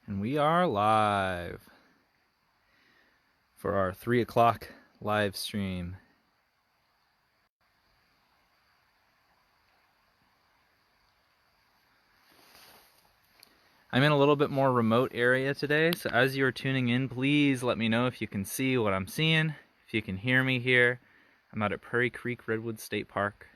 And we are live for our 3 o'clock live stream. I'm in a little bit more remote area today, so as you're tuning in, please let me know if you can see what I'm seeing, if you can hear me here. I'm out at Prairie Creek Redwood State Park.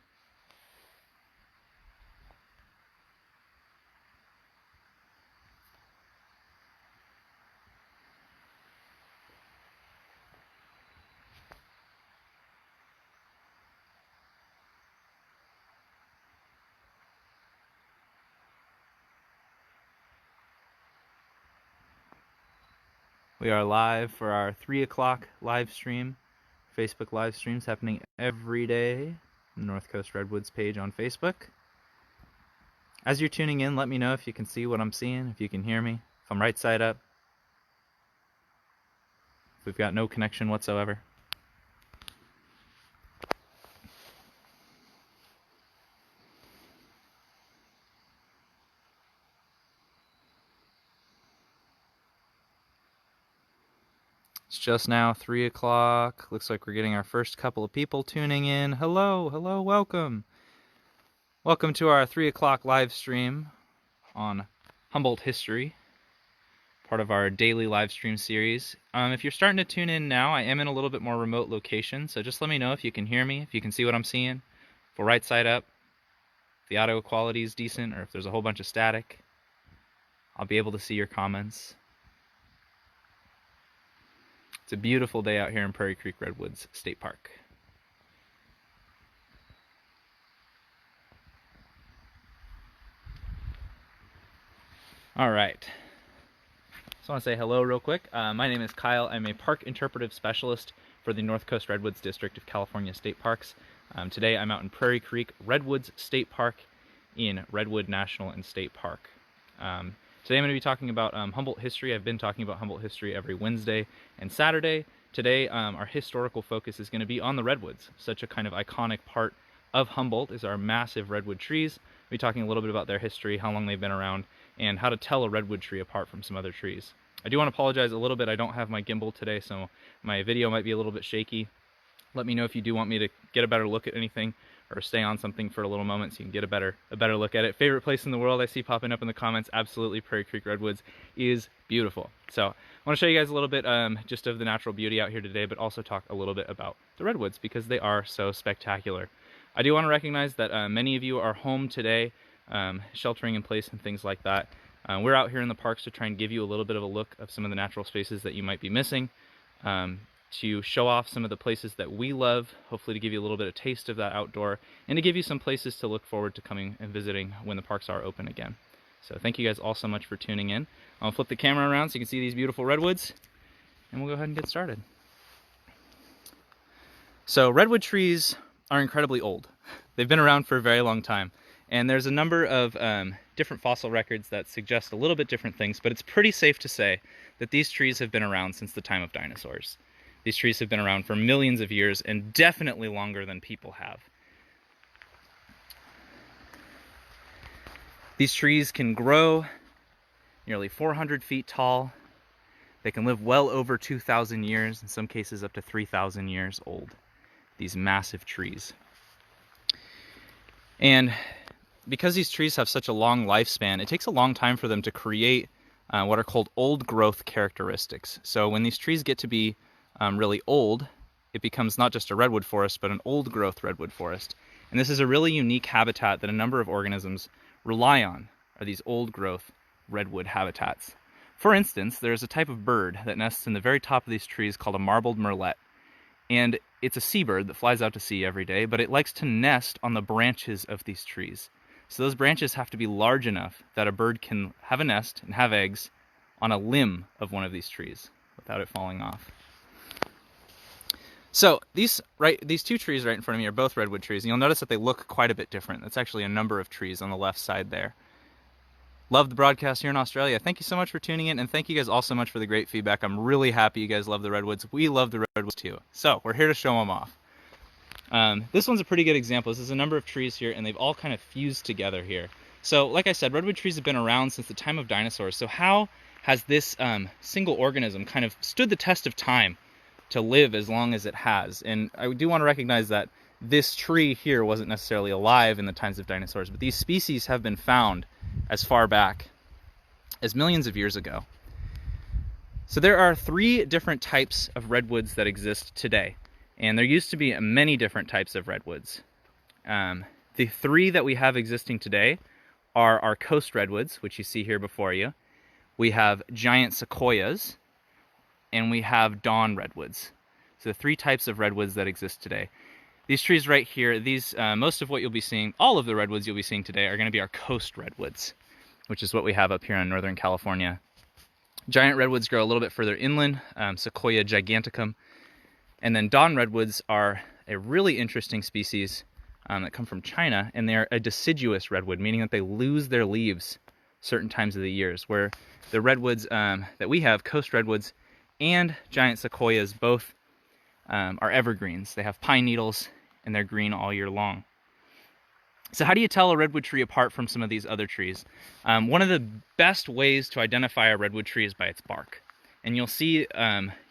We are live for our 3 o'clock live stream. Facebook live streams happening every day on the North Coast Redwoods page on Facebook. As you're tuning in, let me know if you can see what I'm seeing, if you can hear me, if I'm right side up, if we've got no connection whatsoever. It's just now 3 o'clock. Looks like we're getting our first couple of people tuning in. Hello, welcome. Welcome to our 3 o'clock live stream on Humboldt history, part of our daily live stream series. If you're starting to tune in now, I am in a little bit more remote location, so just let me know if you can hear me, if you can see what I'm seeing, if we're right side up, if the audio quality is decent, or if there's a whole bunch of static. I'll be able to see your comments. It's a beautiful day out here in Prairie Creek Redwoods State Park. All right. Just want to say hello real quick. My name is Kyle. I'm a park interpretive specialist for the North Coast Redwoods District of California State Parks. Today I'm out in Prairie Creek Redwoods State Park in Redwood National and State Park. Today I'm going to be talking about Humboldt history. I've been talking about Humboldt history every Wednesday and Saturday. Today our historical focus is going to be on the redwoods. Such a kind of iconic part of Humboldt is our massive redwood trees. We'll be talking a little bit about their history, how long they've been around, and how to tell a redwood tree apart from some other trees. I do want to apologize a little bit. I don't have my gimbal today, so my video might be a little bit shaky. Let me know if you do want me to get a better look at anything or stay on something for a little moment so you can get a better look at it. Favorite place in the world I see popping up in the comments, absolutely Prairie Creek Redwoods is beautiful. So I want to show you guys a little bit just of the natural beauty out here today, but also talk a little bit about the redwoods because they are so spectacular. I do want to recognize that many of you are home today, sheltering in place and things like that. We're out here in the parks to try and give you a little bit of a look of some of the natural spaces that you might be missing, to show off some of the places that we love, hopefully to give you a little bit of taste of that outdoor, and to give you some places to look forward to coming and visiting when the parks are open again. So thank you guys all so much for tuning in. I'll flip the camera around so you can see these beautiful redwoods, and we'll go ahead and get started. So redwood trees are incredibly old. They've been around for a very long time, and there's a number of different fossil records that suggest a little bit different things, but it's pretty safe to say that these trees have been around since the time of dinosaurs. These trees have been around for millions of years and definitely longer than people have. These trees can grow nearly 400 feet tall. They can live well over 2,000 years, in some cases up to 3,000 years old. These massive trees. And because these trees have such a long lifespan, it takes a long time for them to create what are called old growth characteristics. So when these trees get to be really old, it becomes not just a redwood forest, but an old growth redwood forest. And this is a really unique habitat that a number of organisms rely on, are these old growth redwood habitats. For instance, there's a type of bird that nests in the very top of these trees called a marbled murrelet. And it's a seabird that flies out to sea every day, but it likes to nest on the branches of these trees. So those branches have to be large enough that a bird can have a nest and have eggs on a limb of one of these trees without it falling off. So these two trees right in front of me are both redwood trees, and you'll notice that they look quite a bit different. That's actually a number of trees on the left side there. Love the broadcast here in Australia. Thank you so much for tuning in, and thank you guys all so much for the great feedback. I'm really happy you guys love the redwoods. We love the redwoods too. So we're here to show them off. This one's a pretty good example. This is a number of trees here, and they've all kind of fused together here. So, like I said, redwood trees have been around since the time of dinosaurs. So how has this single organism kind of stood the test of time to live as long as it has? And I do want to recognize that this tree here wasn't necessarily alive in the times of dinosaurs, but these species have been found as far back as millions of years ago. So there are 3 different types of redwoods that exist today, and there used to be many different types of redwoods. The 3 that we have existing today are our coast redwoods, which you see here before you. We have giant sequoias, and we have dawn redwoods. So the 3 types of redwoods that exist today. These trees right here, these most of what you'll be seeing, all of the redwoods you'll be seeing today are going to be our coast redwoods, which is what we have up here in Northern California. Giant redwoods grow a little bit further inland, Sequoia giganticum. And then dawn redwoods are a really interesting species that come from China, and they're a deciduous redwood, meaning that they lose their leaves certain times of the years, where the redwoods that we have, coast redwoods and giant sequoias, both are evergreens. They have pine needles, and they're green all year long. So how do you tell a redwood tree apart from some of these other trees? One of the best ways to identify a redwood tree is by its bark. And you'll see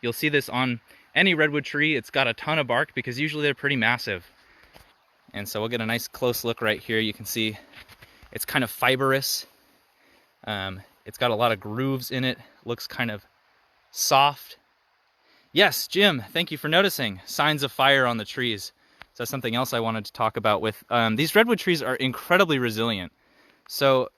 this on any redwood tree. It's got a ton of bark because usually they're pretty massive. And so we'll get a nice close look right here. You can see it's kind of fibrous. It's got a lot of grooves in it. Looks kind of soft. Yes, Jim, thank you for noticing. Signs of fire on the trees. So that's something else I wanted to talk about with. These redwood trees are incredibly resilient. So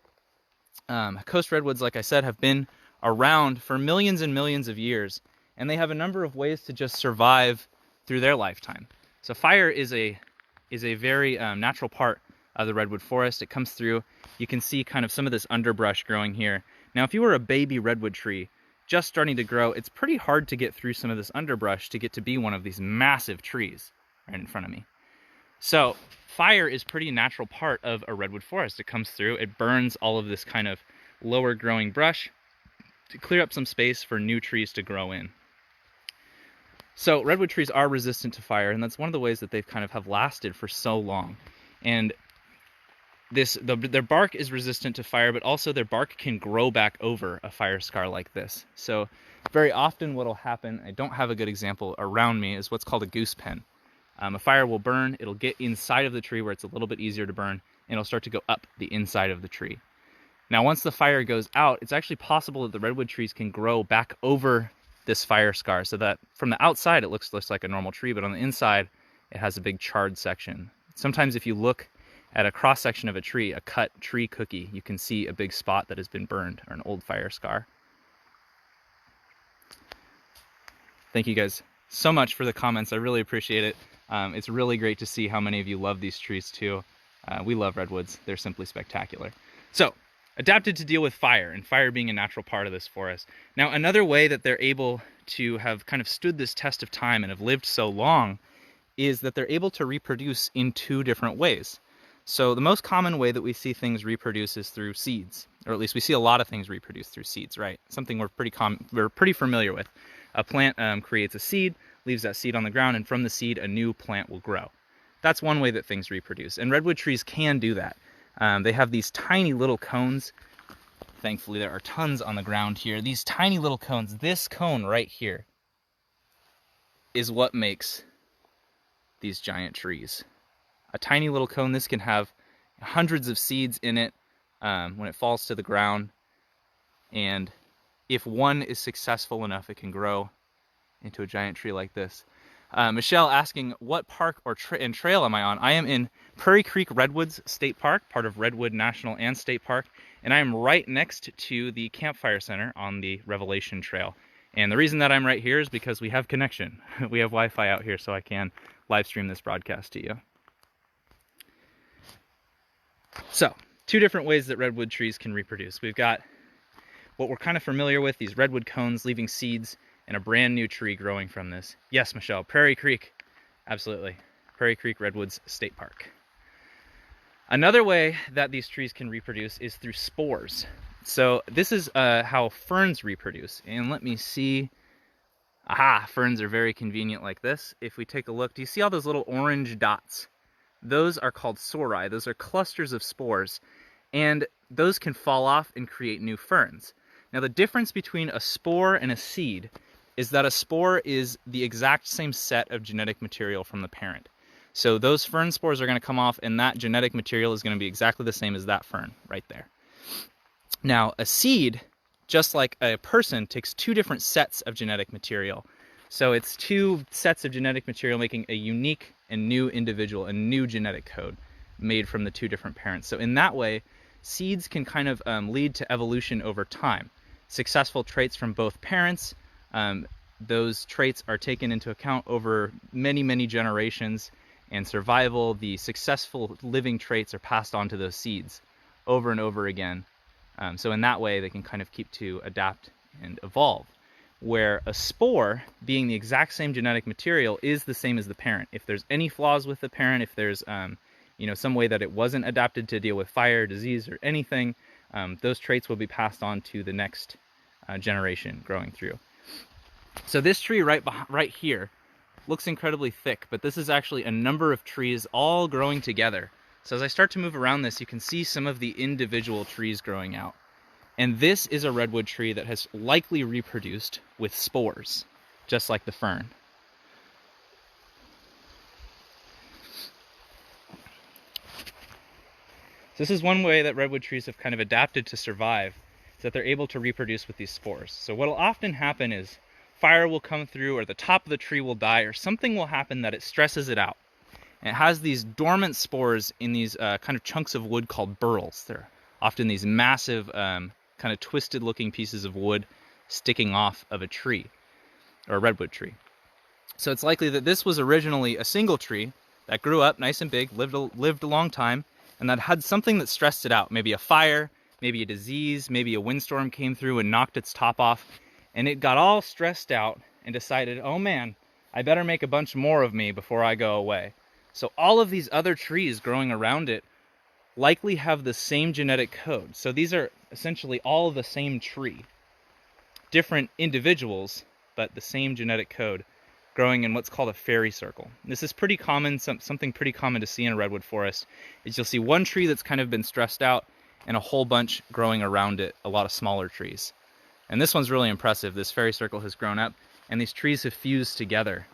coast redwoods, like I said, have been around for millions and millions of years, and they have a number of ways to just survive through their lifetime. So fire is a very natural part of the redwood forest. It comes through. You can see kind of some of this underbrush growing here. Now, if you were a baby redwood tree just starting to grow, it's pretty hard to get through some of this underbrush to get to be one of these massive trees right in front of me. So fire is pretty natural part of a redwood forest. It comes through, it burns all of this kind of lower growing brush to clear up some space for new trees to grow in. So redwood trees are resistant to fire, and that's one of the ways that they've kind of have lasted for so long. And their bark is resistant to fire, but also their bark can grow back over a fire scar like this. So very often what will happen, I don't have a good example around me, is what's called a goose pen. A fire will burn, it'll get inside of the tree where it's a little bit easier to burn, and it'll start to go up the inside of the tree. Now, once the fire goes out, it's actually possible that the redwood trees can grow back over this fire scar, so that from the outside it looks like a normal tree, but on the inside it has a big charred section. Sometimes if you look at a cross-section of a tree, a cut tree cookie, you can see a big spot that has been burned, or an old fire scar. Thank you guys so much for the comments. I really appreciate it. It's really great to see how many of you love these trees too. We love redwoods. They're simply spectacular. So, adapted to deal with fire, and fire being a natural part of this forest. Now, another way that they're able to have kind of stood this test of time and have lived so long is that they're able to reproduce in 2 different ways. So the most common way that we see things reproduce is through seeds, or at least we see a lot of things reproduce through seeds, right? Something we're pretty familiar with. A plant creates a seed, leaves that seed on the ground, and from the seed a new plant will grow. That's one way that things reproduce, and redwood trees can do that. They have these tiny little cones. Thankfully there are tons on the ground here. These tiny little cones, this cone right here, is what makes these giant trees. A tiny little cone, this can have hundreds of seeds in it when it falls to the ground, and if one is successful enough, it can grow into a giant tree like this. Michelle asking, what park and trail am I on? I am in Prairie Creek Redwoods State Park, part of Redwood National and State Park, and I am right next to the Campfire Center on the Revelation Trail. And the reason that I'm right here is because we have connection. We have Wi-Fi out here, so I can live stream this broadcast to you. So, 2 different ways that redwood trees can reproduce. We've got what we're kind of familiar with, these redwood cones leaving seeds, and a brand new tree growing from this. Yes, Michelle, Prairie Creek, absolutely. Prairie Creek Redwoods State Park. Another way that these trees can reproduce is through spores. So this is how ferns reproduce. And let me see. Aha, ferns are very convenient like this. If we take a look, do you see all those little orange dots? Those are called sori. Those are clusters of spores. and those can fall off and create new ferns. Now the difference between a spore and a seed is that a spore is the exact same set of genetic material from the parent. So those fern spores are going to come off, and that genetic material is going to be exactly the same as that fern right there. Now a seed, just like a person, takes two different sets of genetic material. So it's two sets of genetic material making a unique and new individual, a new genetic code made from the two different parents. So in that way, seeds can kind of lead to evolution over time. Successful traits from both parents, those traits are taken into account over many, many generations, and survival, the successful living traits are passed on to those seeds over and over again. So in that way, they can kind of keep to adapt and evolve. Where a spore, being the exact same genetic material, is the same as the parent. If there's any flaws with the parent, if there's some way that it wasn't adapted to deal with fire, disease, or anything, those traits will be passed on to the next generation growing through. So this tree right here looks incredibly thick, but this is actually a number of trees all growing together. So as I start to move around this, you can see some of the individual trees growing out. And this is a redwood tree that has likely reproduced with spores, just like the fern. So this is one way that redwood trees have kind of adapted to survive, is that they're able to reproduce with these spores. So what will often happen is fire will come through, or the top of the tree will die, or something will happen that it stresses it out. And it has these dormant spores in these kind of chunks of wood called burls. They're often these massive, kind of twisted looking pieces of wood sticking off of a tree, or a redwood tree. So it's likely that this was originally a single tree that grew up nice and big, lived a long time, and that had something that stressed it out. Maybe a fire, maybe a disease, maybe a windstorm came through and knocked its top off, and it got all stressed out and decided, oh man, I better make a bunch more of me before I go away. So all of these other trees growing around it likely have the same genetic code. So these are essentially all the same tree. Different individuals, but the same genetic code, growing in what's called a fairy circle. This is pretty common, something pretty common to see in a redwood forest, is you'll see one tree that's kind of been stressed out and a whole bunch growing around it, a lot of smaller trees. And this one's really impressive. This fairy circle has grown up, and these trees have fused together,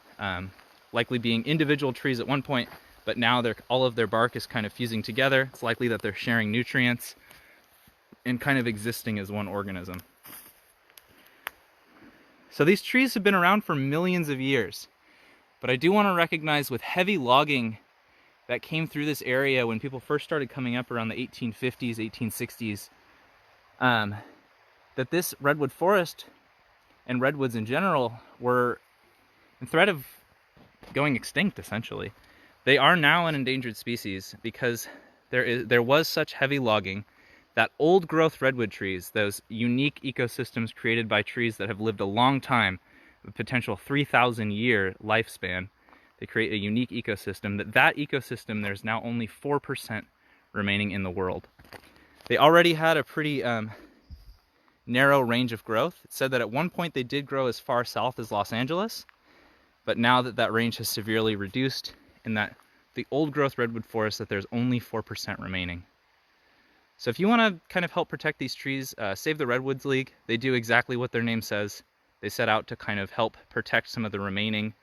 likely being individual trees at one point, but now all of their bark is kind of fusing together. It's likely that they're sharing nutrients and kind of existing as one organism. So these trees have been around for millions of years, but I do want to recognize with heavy logging that came through this area when people first started coming up around the 1850s, 1860s, that this redwood forest and redwoods in general were in threat of going extinct, essentially. They are now an endangered species because there was such heavy logging that old growth redwood trees, those unique ecosystems created by trees that have lived a long time, a potential 3,000 year lifespan, they create a unique ecosystem. That ecosystem, there's now only 4% remaining in the world. They already had a pretty narrow range of growth. It said that at one point they did grow as far south as Los Angeles, but now that range has severely reduced, in that the old growth redwood forest, that there's only 4% remaining. So if you want to kind of help protect these trees, Save the Redwoods League, they do exactly what their name says. They set out to kind of help protect some of the remaining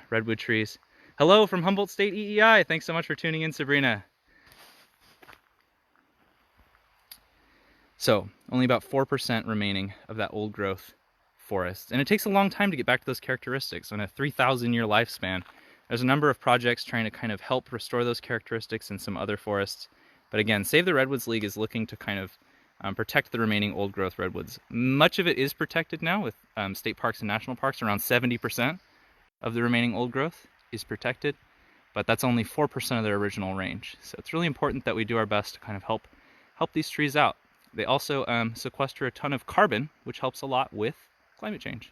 redwood trees. Hello from Humboldt State EEI. Thanks so much for tuning in, Sabrina. So only about 4% remaining of that old growth forest. And it takes a long time to get back to those characteristics. On a 3,000 year lifespan, there's a number of projects trying to kind of help restore those characteristics in some other forests. But again, Save the Redwoods League is looking to kind of protect the remaining old growth redwoods. Much of it is protected now with state parks and national parks. Around 70% of the remaining old growth is protected, but that's only 4% of their original range. So it's really important that we do our best to kind of help these trees out. They also sequester a ton of carbon, which helps a lot with climate change.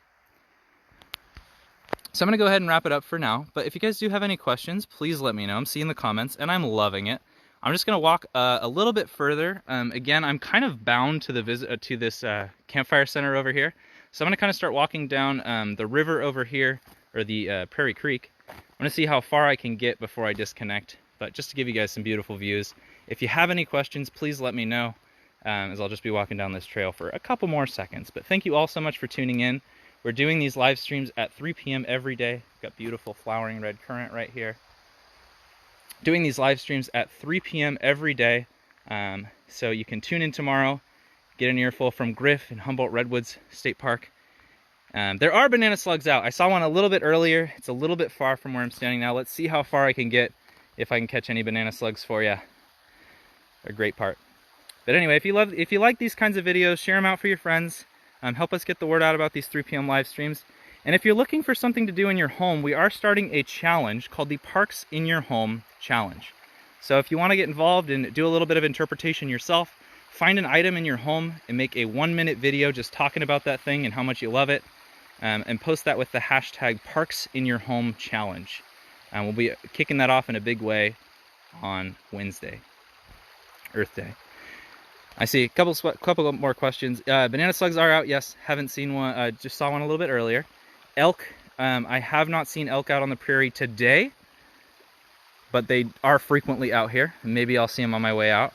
So I'm going to go ahead and wrap it up for now, but if you guys do have any questions, please let me know. I'm seeing the comments, and I'm loving it. I'm just going to walk a little bit further. Again, I'm kind of bound to this campfire center over here. So I'm going to kind of start walking down the river over here, or the Prairie Creek. I'm going to see how far I can get before I disconnect. But just to give you guys some beautiful views. If you have any questions, please let me know, as I'll just be walking down this trail for a couple more seconds. But thank you all so much for tuning in. We're doing these live streams at 3 p.m. every day. Got beautiful flowering red currant right here. Doing these live streams at 3 p.m. every day. So you can tune in tomorrow, get an earful from Griff in Humboldt Redwoods State Park. There are banana slugs out. I saw one a little bit earlier. It's a little bit far from where I'm standing now. Let's see how far I can get, if I can catch any banana slugs for you. They're a great part. But anyway, if you like these kinds of videos, share them out for your friends. Help us get the word out about these 3 p.m. live streams. And if you're looking for something to do in your home, we are starting a challenge called the Parks in Your Home Challenge. So if you want to get involved and do a little bit of interpretation yourself, find an item in your home and make a 1-minute video just talking about that thing and how much you love it. And post that with the hashtag Parks in Your Home Challenge. We'll be kicking that off in a big way on Wednesday, Earth Day. I see a couple more questions. Banana slugs are out, yes. Haven't seen one, just saw one a little bit earlier. Elk, I have not seen elk out on the prairie today, but they are frequently out here. Maybe I'll see them on my way out.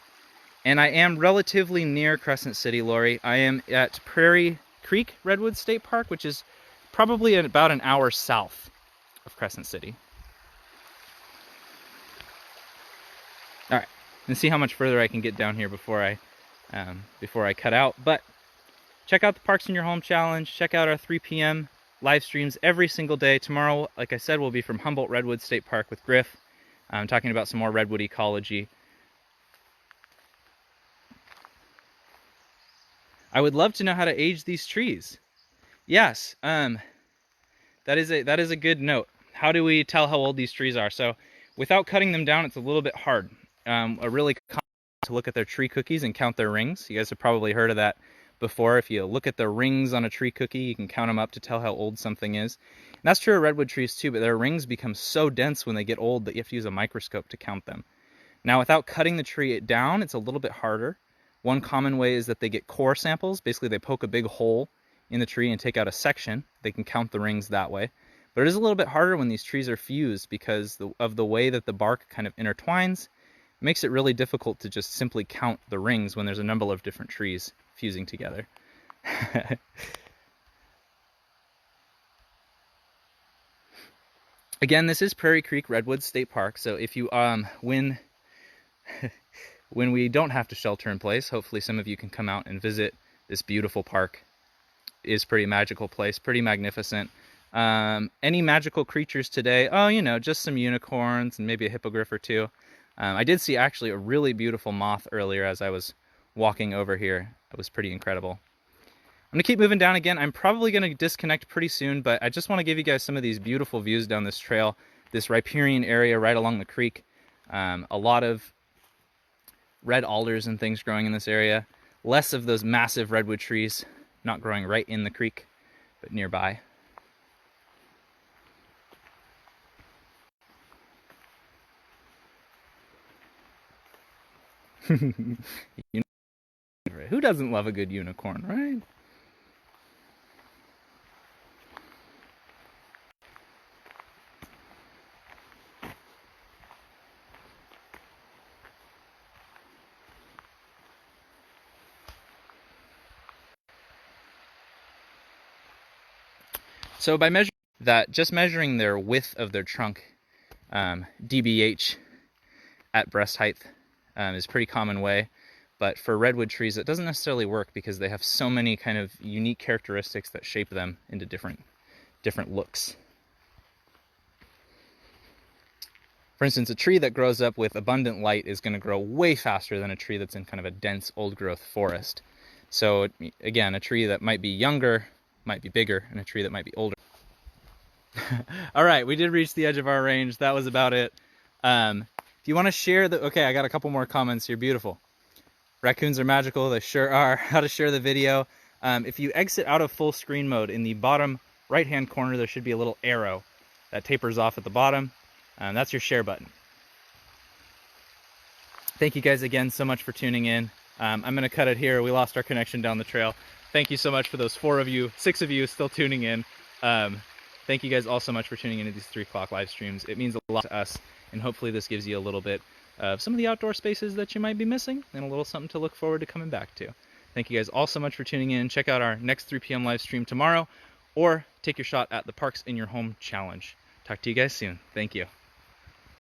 And I am relatively near Crescent City, Lori. I am at Prairie Creek Redwood State Park, which is probably about an hour south of Crescent City. All right, and see how much further I can get down here before I cut out. But check out the Parks in Your Home Challenge. Check out our 3 p.m. live streams every single day. Tomorrow, like I said, will be from Humboldt Redwood State Park with Griff. I'm talking about some more redwood ecology. I would love to know how to age these trees. Yes, that is a good note. How do we tell how old these trees are? So without cutting them down, it's a little bit hard. A really common to look at their tree cookies and count their rings. You guys have probably heard of that before. If you look at the rings on a tree cookie, you can count them up to tell how old something is. And that's true of redwood trees too, but their rings become so dense when they get old that you have to use a microscope to count them. Now, without cutting the tree down, it's a little bit harder. One common way is that they get core samples. Basically, they poke a big hole in the tree and take out a section. They can count the rings that way. But it is a little bit harder when these trees are fused because of the way that the bark kind of intertwines. It makes it really difficult to just simply count the rings when there's a number of different trees fusing together. Again, this is Prairie Creek Redwood State Park. So if you when we don't have to shelter in place, hopefully some of you can come out and visit this beautiful park. It is a pretty magical place, pretty magnificent. Any magical creatures today? Oh, you know, just some unicorns and maybe a hippogriff or two. I did see actually a really beautiful moth earlier as I was walking over here. It was pretty incredible. I'm gonna keep moving down again. I'm probably gonna disconnect pretty soon, but I just wanna give you guys some of these beautiful views down this trail, this riparian area right along the creek. A lot of red alders and things growing in this area. Less of those massive redwood trees, not growing right in the creek, but nearby. Who doesn't love a good unicorn, right? So by measuring that, just measuring their width of their trunk, dBH at breast height, is a pretty common way. But for redwood trees, it doesn't necessarily work because they have so many kind of unique characteristics that shape them into different looks. For instance, a tree that grows up with abundant light is going to grow way faster than a tree that's in kind of a dense old-growth forest. So again, a tree that might be younger might be bigger, and a tree that might be older. All right, we did reach the edge of our range. That was about it. If you want to share the... Okay, I got a couple more comments here. Beautiful. Raccoons are magical. They sure are. How to share the video. If you exit out of full screen mode, in the bottom right-hand corner, there should be a little arrow that tapers off at the bottom. That's your share button. Thank you guys again so much for tuning in. I'm going to cut it here. We lost our connection down the trail. Thank you so much for those 4 of you, 6 of you still tuning in. Thank you guys all so much for tuning into these 3 o'clock live streams. It means a lot to us, and hopefully this gives you a little bit of some of the outdoor spaces that you might be missing, and a little something to look forward to coming back to. Thank you guys all so much for tuning in. Check out our next 3 p.m. live stream tomorrow, or take your shot at the Parks in Your Home Challenge. Talk to you guys soon. Thank you.